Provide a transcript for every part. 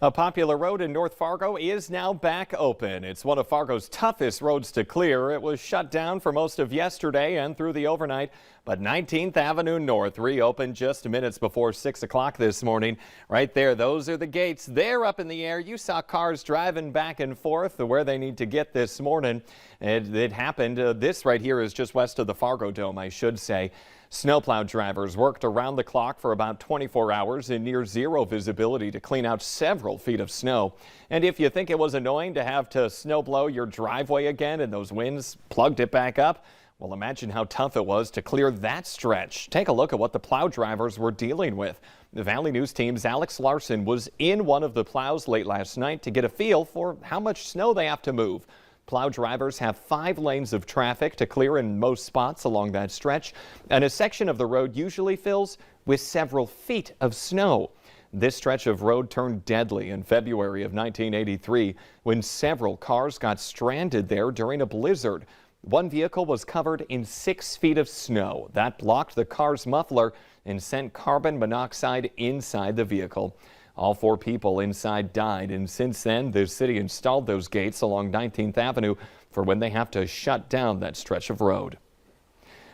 A popular road in North Fargo is now back open. It's one of Fargo's toughest roads to clear. It was shut down for most of yesterday and through the overnight, but 19th Avenue North reopened just minutes before 6 o'clock this morning. Right there, those are the gates. They're up in the air. You saw cars driving back and forth where they need to get this morning. It happened. This right here is just west of the Fargo Dome, I should say. Snowplow drivers worked around the clock for about 24 hours in near zero visibility to clean out several feet of snow. And if you think it was annoying to have to snowblow your driveway again and those winds plugged it back up, well, imagine how tough it was to clear that stretch. Take a look at what the plow drivers were dealing with. The Valley News Team's Alex Larson was in one of the plows late last night to get a feel for how much snow they have to move. Plow drivers have 5 lanes of traffic to clear in most spots along that stretch, and a section of the road usually fills with several feet of snow. This stretch of road turned deadly in February of 1983 when several cars got stranded there during a blizzard. One vehicle was covered in 6 feet of snow. That blocked the car's muffler and sent carbon monoxide inside the vehicle. All 4 people inside died, and since then, the city installed those gates along 19th Avenue for when they have to shut down that stretch of road.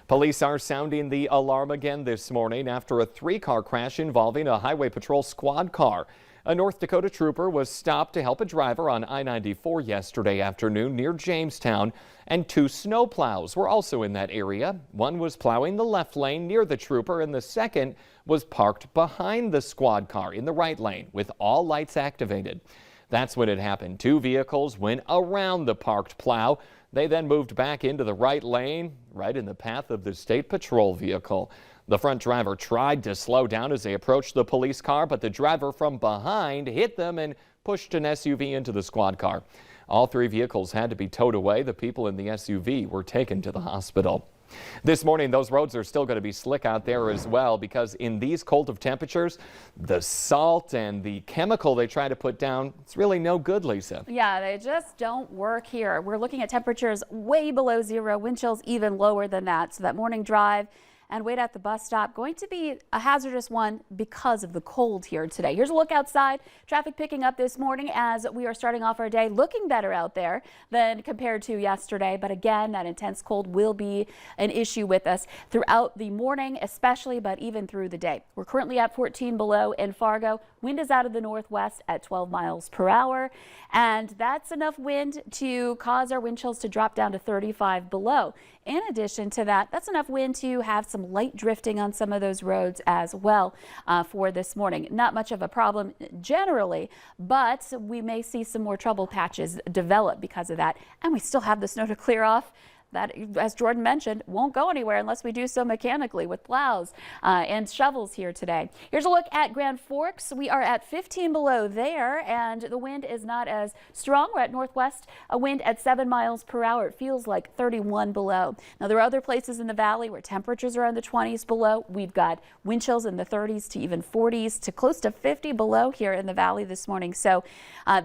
Police are sounding the alarm again this morning after a 3-car crash involving a Highway Patrol squad car. A North Dakota trooper was stopped to help a driver on I-94 yesterday afternoon near Jamestown, and 2 snowplows were also in that area. One was plowing the left lane near the trooper, and the second was parked behind the squad car in the right lane with all lights activated. That's when it happened. 2 vehicles went around the parked plow. They then moved back into the right lane, right in the path of the state patrol vehicle. The front driver tried to slow down as they approached the police car, but the driver from behind hit them and pushed an SUV into the squad car. All 3 vehicles had to be towed away. The people in the SUV were taken to the hospital. This morning, those roads are still going to be slick out there as well, because in these cold of temperatures, the salt and the chemical they try to put down, it's really no good, Lisa. Yeah, they just don't work here. We're looking at temperatures way below zero, wind chills even lower than that. So that morning drive and wait at the bus stop going to be a hazardous one because of the cold here today. Here's a look outside. Traffic picking up this morning as we are starting off our day, looking better out there than compared to yesterday. But again, that intense cold will be an issue with us throughout the morning, especially, but even through the day. We're currently at 14 below in Fargo. Wind is out of the northwest at 12 miles per hour. And that's enough wind to cause our wind chills to drop down to 35 below. In addition to that, that's enough wind to have some light drifting on some of those roads as well for this morning. Not much of a problem generally, but we may see some more trouble patches develop because of that. And we still have the snow to clear off. That, as Jordan mentioned, won't go anywhere unless we do so mechanically with plows and shovels here today. Here's a look at Grand Forks. We are at 15 below there, and the wind is not as strong. We're at northwest, a wind at 7 miles per hour. It feels like 31 below. Now, there are other places in the valley where temperatures are in the 20s below. We've got wind chills in the 30s to even 40s to close to 50 below here in the valley this morning. So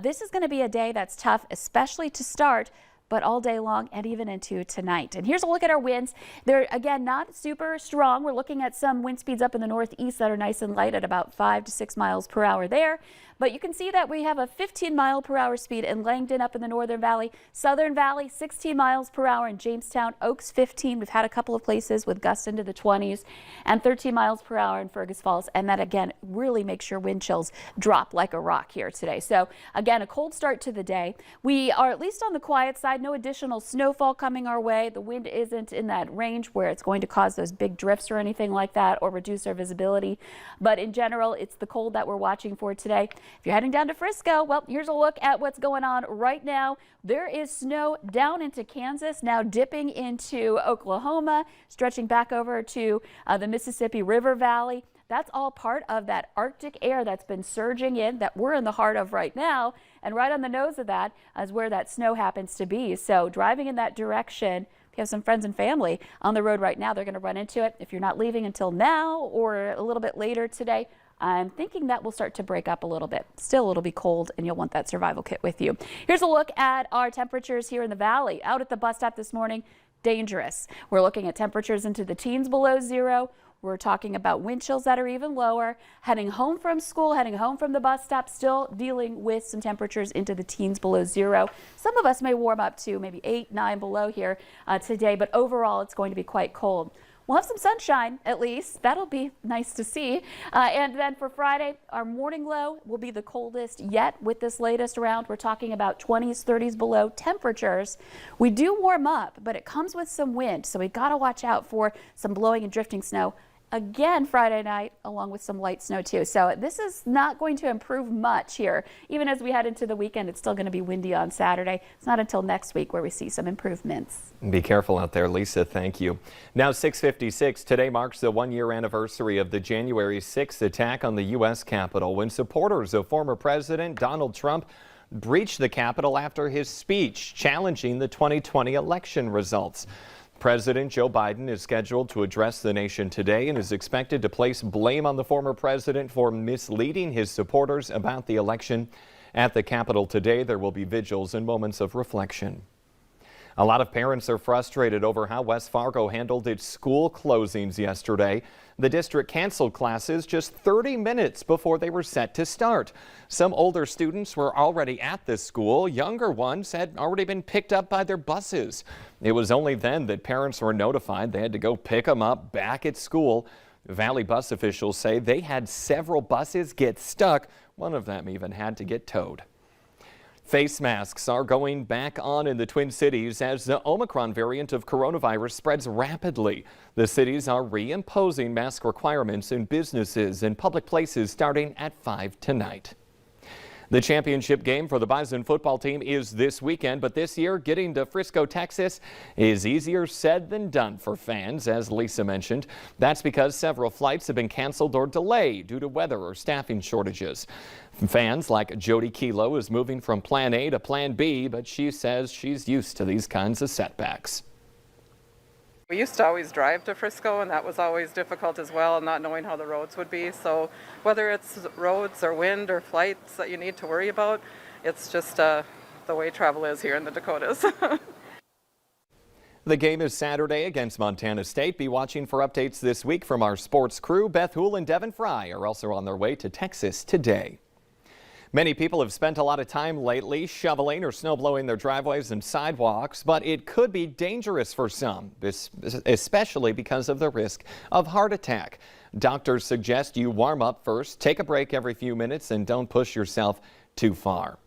this is going to be a day that's tough, especially to start, but all day long and even into tonight. And here's a look at our winds. They're, again, not super strong. We're looking at some wind speeds up in the northeast that are nice and light at about 5 to 6 miles per hour there. But you can see that we have a 15 mile per hour speed in Langdon up in the Northern Valley. Southern Valley, 16 miles per hour in Jamestown. Oaks, 15. We've had a couple of places with gusts into the 20s, and 13 miles per hour in Fergus Falls. And that, again, really makes your wind chills drop like a rock here today. So, again, a cold start to the day. We are at least on the quiet side. No additional snowfall coming our way. The wind isn't in that range where it's going to cause those big drifts or anything like that or reduce our visibility. But in general, it's the cold that we're watching for today. If you're heading down to Frisco, well, here's a look at what's going on right now. There is snow down into Kansas, now dipping into Oklahoma, stretching back over to the Mississippi River Valley. That's all part of that Arctic air that's been surging in that we're in the heart of right now. And right on the nose of that is where that snow happens to be. So driving in that direction, if you have some friends and family on the road right now, they're going to run into it. If you're not leaving until now or a little bit later today, I'm thinking that will start to break up a little bit. Still, it'll be cold and you'll want that survival kit with you. Here's a look at our temperatures here in the valley. Out at the bus stop this morning, dangerous. We're looking at temperatures into the teens below zero. We're talking about wind chills that are even lower. Heading home from school, heading home from the bus stop, still dealing with some temperatures into the teens below zero. Some of us may warm up to maybe 8, 9 below here today, but overall it's going to be quite cold. We'll have some sunshine, at least. That'll be nice to see. And then for Friday, our morning low will be the coldest yet with this latest round. We're talking about 20s, 30s below temperatures. We do warm up, but it comes with some wind, so we got to watch out for some blowing and drifting snow again Friday night, along with some light snow too. So this is not going to improve much here. Even as we head into the weekend, it's still going to be windy on Saturday. It's not until next week where we see some improvements. Be careful out there, Lisa. Thank you. Now 6:56. Today marks the one-year anniversary of the January 6th attack on the U.S. Capitol, when supporters of former President Donald Trump breached the Capitol after his speech challenging the 2020 election results. President Joe Biden is scheduled to address the nation today and is expected to place blame on the former president for misleading his supporters about the election. At the Capitol today, there will be vigils and moments of reflection. A lot of parents are frustrated over how West Fargo handled its school closings yesterday. The district canceled classes just 30 minutes before they were set to start. Some older students were already at this school. Younger ones had already been picked up by their buses. It was only then that parents were notified they had to go pick them up back at school. Valley bus officials say they had several buses get stuck. One of them even had to get towed. Face masks are going back on in the Twin Cities as the Omicron variant of coronavirus spreads rapidly. The cities are reimposing mask requirements in businesses and public places starting at 5 tonight. The championship game for the Bison football team is this weekend, but this year getting to Frisco, Texas is easier said than done for fans, as Lisa mentioned. That's because several flights have been canceled or delayed due to weather or staffing shortages. Fans like Jody Kilo is moving from Plan A to Plan B, but she says she's used to these kinds of setbacks. We used to always drive to Frisco, and that was always difficult as well, not knowing how the roads would be. So whether it's roads or wind or flights that you need to worry about, it's just the way travel is here in the Dakotas. The game is Saturday against Montana State. Be watching for updates this week from our sports crew. Beth Houle and Devin Fry are also on their way to Texas today. Many people have spent a lot of time lately shoveling or snowblowing their driveways and sidewalks, but it could be dangerous for some, especially because of the risk of heart attack. Doctors suggest you warm up first, take a break every few minutes, and don't push yourself too far.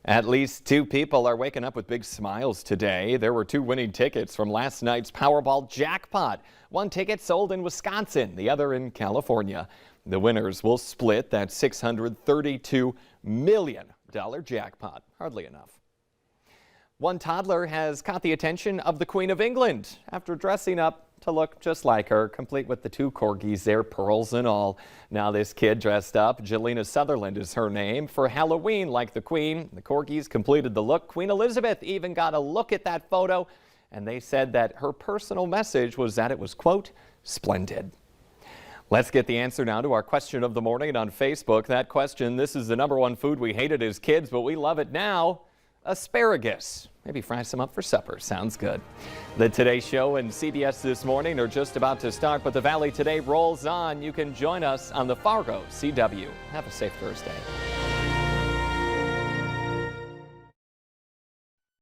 At least 2 people are waking up with big smiles today. There were 2 winning tickets from last night's Powerball jackpot. One ticket sold in Wisconsin, the other in California. The winners will split that $632 million jackpot. Hardly enough. One toddler has caught the attention of the Queen of England after dressing up to look just like her, complete with the 2 corgis there, pearls and all. Now this kid dressed up, Jelena Sutherland is her name, for Halloween like the Queen. The corgis completed the look. Queen Elizabeth even got a look at that photo, and they said that her personal message was that it was, quote, splendid. Let's get the answer now to our question of the morning on Facebook. That question, this is the #1 food we hated as kids, but we love it now. Asparagus. Maybe fry some up for supper. Sounds good. The Today Show and CBS This Morning are just about to start, but the Valley Today rolls on. You can join us on the Fargo CW. Have a safe Thursday.